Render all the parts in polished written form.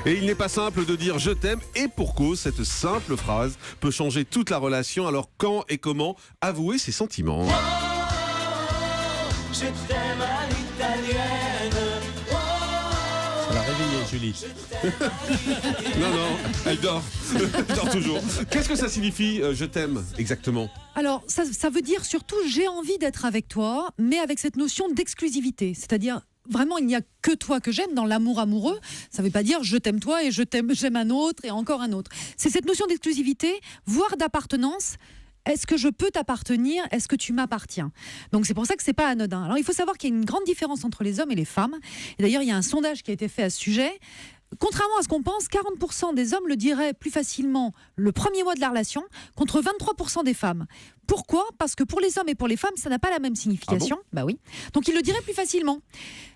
Et il n'est pas simple de dire je t'aime, et pour cause, cette simple phrase peut changer toute la relation. Alors quand et comment avouer ses sentiments? Je t'aime à l'italienne. Ça l'a réveillée, Julie. Non, elle dort. Elle dort toujours. Qu'est-ce que ça signifie je t'aime exactement? Alors, ça veut dire surtout j'ai envie d'être avec toi, mais avec cette notion d'exclusivité. C'est-à-dire, vraiment, il n'y a que toi que j'aime dans l'amour amoureux. Ça ne veut pas dire je t'aime toi et j'aime un autre et encore un autre. C'est cette notion d'exclusivité, voire d'appartenance. Est-ce que je peux t'appartenir? Est-ce que tu m'appartiens? Donc c'est pour ça que c'est pas anodin. Alors il faut savoir qu'il y a une grande différence entre les hommes et les femmes. Et d'ailleurs, il y a un sondage qui a été fait à ce sujet. Contrairement à ce qu'on pense, 40% des hommes le diraient plus facilement le premier mois de la relation, contre 23% des femmes. Pourquoi? Parce que pour les hommes et pour les femmes, ça n'a pas la même signification. Ah bon? Bah oui. Donc ils le diraient plus facilement.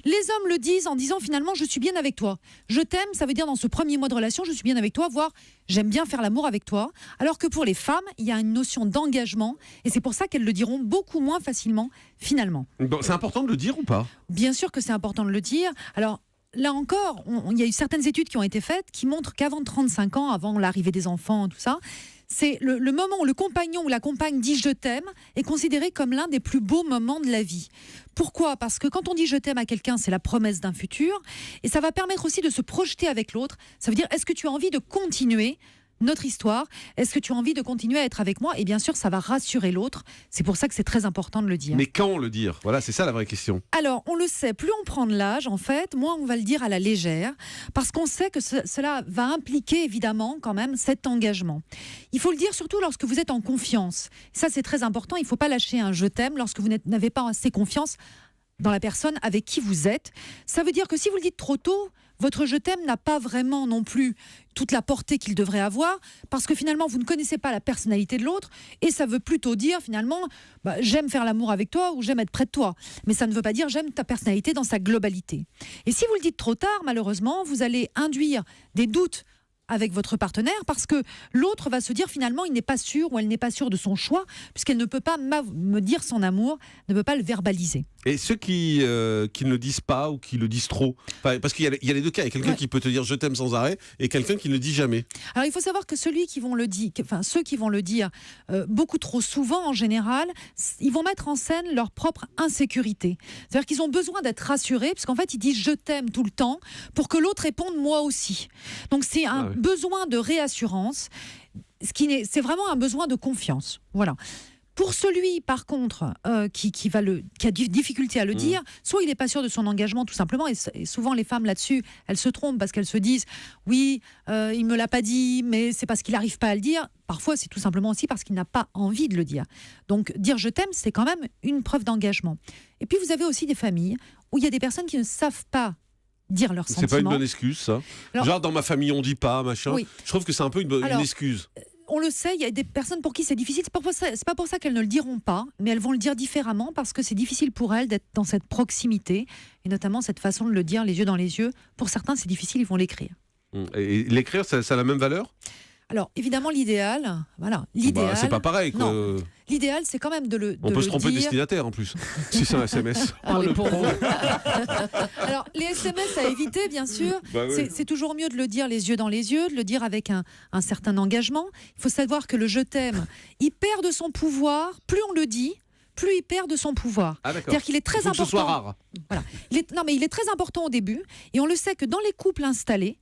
Les hommes le disent en disant finalement je suis bien avec toi. Je t'aime, ça veut dire dans ce premier mois de relation, je suis bien avec toi, voire j'aime bien faire l'amour avec toi. Alors que pour les femmes, il y a une notion d'engagement et c'est pour ça qu'elles le diront beaucoup moins facilement finalement. Bon, c'est important de le dire ou pas? Bien sûr que c'est important de le dire. Alors, là encore, il y a eu certaines études qui ont été faites qui montrent qu'avant 35 ans, avant l'arrivée des enfants, tout ça, c'est le moment où le compagnon ou la compagne dit « je t'aime » est considéré comme l'un des plus beaux moments de la vie. Pourquoi? Parce que quand on dit « je t'aime » à quelqu'un, c'est la promesse d'un futur et ça va permettre aussi de se projeter avec l'autre. Ça veut dire, est-ce que tu as envie de continuer notre histoire? Est-ce que tu as envie de continuer à être avec moi? Et bien sûr, ça va rassurer l'autre. C'est pour ça que c'est très important de le dire. Mais quand le dire? Voilà, c'est ça la vraie question. Alors, on le sait, plus on prend de l'âge, en fait, moins on va le dire à la légère, parce qu'on sait que cela va impliquer, évidemment, quand même, cet engagement. Il faut le dire surtout lorsque vous êtes en confiance. Ça, c'est très important. Il ne faut pas lâcher un « je t'aime » lorsque vous n'avez pas assez confiance dans la personne avec qui vous êtes. Ça veut dire que si vous le dites trop tôt, votre « je t'aime » n'a pas vraiment non plus toute la portée qu'il devrait avoir, parce que finalement, vous ne connaissez pas la personnalité de l'autre, et ça veut plutôt dire finalement, j'aime faire l'amour avec toi ou j'aime être près de toi. Mais ça ne veut pas dire j'aime ta personnalité dans sa globalité. Et si vous le dites trop tard, malheureusement, vous allez induire des doutes avec votre partenaire, parce que l'autre va se dire finalement il n'est pas sûr ou elle n'est pas sûre de son choix, puisqu'elle ne peut pas me dire son amour, ne peut pas le verbaliser. Et ceux qui ne le disent pas ou qui le disent trop, parce qu'il y a les deux cas, il y a quelqu'un qui peut te dire je t'aime sans arrêt et quelqu'un qui ne le dit jamais. Alors il faut savoir que ceux qui vont le dire beaucoup trop souvent en général, ils vont mettre en scène leur propre insécurité. C'est-à-dire qu'ils ont besoin d'être rassurés, parce qu'en fait ils disent je t'aime tout le temps pour que l'autre réponde moi aussi. Donc c'est un besoin de réassurance, c'est vraiment un besoin de confiance. Voilà. Pour celui, par contre, qui a des difficultés à le dire, soit il n'est pas sûr de son engagement, tout simplement, et souvent les femmes là-dessus, elles se trompent parce qu'elles se disent « oui, il ne me l'a pas dit, mais c'est parce qu'il n'arrive pas à le dire ». Parfois, c'est tout simplement aussi parce qu'il n'a pas envie de le dire. Donc, dire « je t'aime », c'est quand même une preuve d'engagement. Et puis, vous avez aussi des familles où il y a des personnes qui ne savent pas dire leurs sentiments. C'est pas une bonne excuse, ça. Alors, genre, dans ma famille, on dit pas, machin. Oui. Je trouve que c'est un peu une excuse. On le sait, il y a des personnes pour qui c'est difficile. C'est pas pour ça qu'elles ne le diront pas, mais elles vont le dire différemment parce que c'est difficile pour elles d'être dans cette proximité et notamment cette façon de le dire les yeux dans les yeux. Pour certains, c'est difficile, ils vont l'écrire. Et l'écrire, ça a la même valeur? Alors, évidemment, l'idéal, c'est pas pareil, quoi. Non. L'idéal, c'est quand même de le On peut se tromper de dire. destinataire, en plus, si c'est un SMS. Alors, les SMS à éviter, bien sûr. Oui. C'est toujours mieux de le dire les yeux dans les yeux, de le dire avec un certain engagement. Il faut savoir que le « je t'aime », il perd de son pouvoir. Plus on le dit, plus il perd de son pouvoir. C'est-à-dire qu'il est très important. Que ce soit rare. Voilà. Il est très important au début. Et on le sait que dans les couples installés,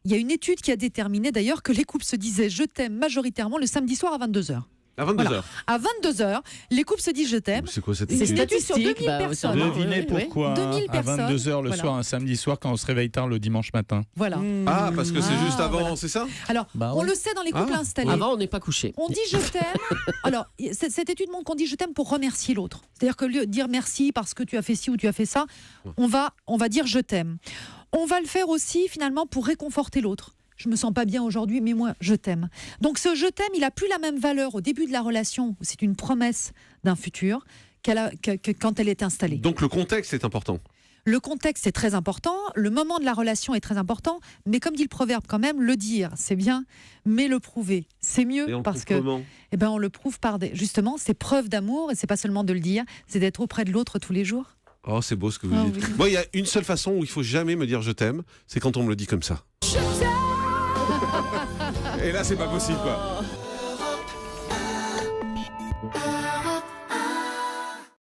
il y a une étude qui a déterminé d'ailleurs que les couples se disaient « je t'aime » majoritairement le samedi soir à 22h. À 22h. Voilà. À 22h, les couples se disent « je t'aime ». C'est quoi cette C'est étude? une étude sur 2000 personnes. Devinez pourquoi 2000 à 22h le voilà. soir, un samedi soir, quand on se réveille tard le dimanche matin. Voilà. Ah, parce que c'est juste avant, voilà. c'est ça? Alors, on le sait dans les couples installés. Avant, on n'est pas couché. On dit « je t'aime ». Alors, cette étude montre qu'on dit « je t'aime » pour remercier l'autre. C'est-à-dire que lieu de dire merci parce que tu as fait ci ou tu as fait ça, on va dire « je t'aime ». On va le faire aussi, finalement, pour réconforter l'autre. Je me sens pas bien aujourd'hui, mais moi, je t'aime. Donc ce « je t'aime », il a plus la même valeur au début de la relation, où c'est une promesse d'un futur, que quand elle est installée. Donc le contexte est important. Le contexte est très important, le moment de la relation est très important, mais comme dit le proverbe quand même, le dire c'est bien, mais le prouver c'est mieux. Et on parce prouve que comment? on le prouve par justement ces preuves d'amour, et c'est pas seulement de le dire, c'est d'être auprès de l'autre tous les jours. Oh, c'est beau ce que vous Ah dites. oui. Moi, il y a une seule façon où il faut jamais me dire je t'aime, c'est quand on me le dit comme ça. Et là, c'est pas possible, quoi.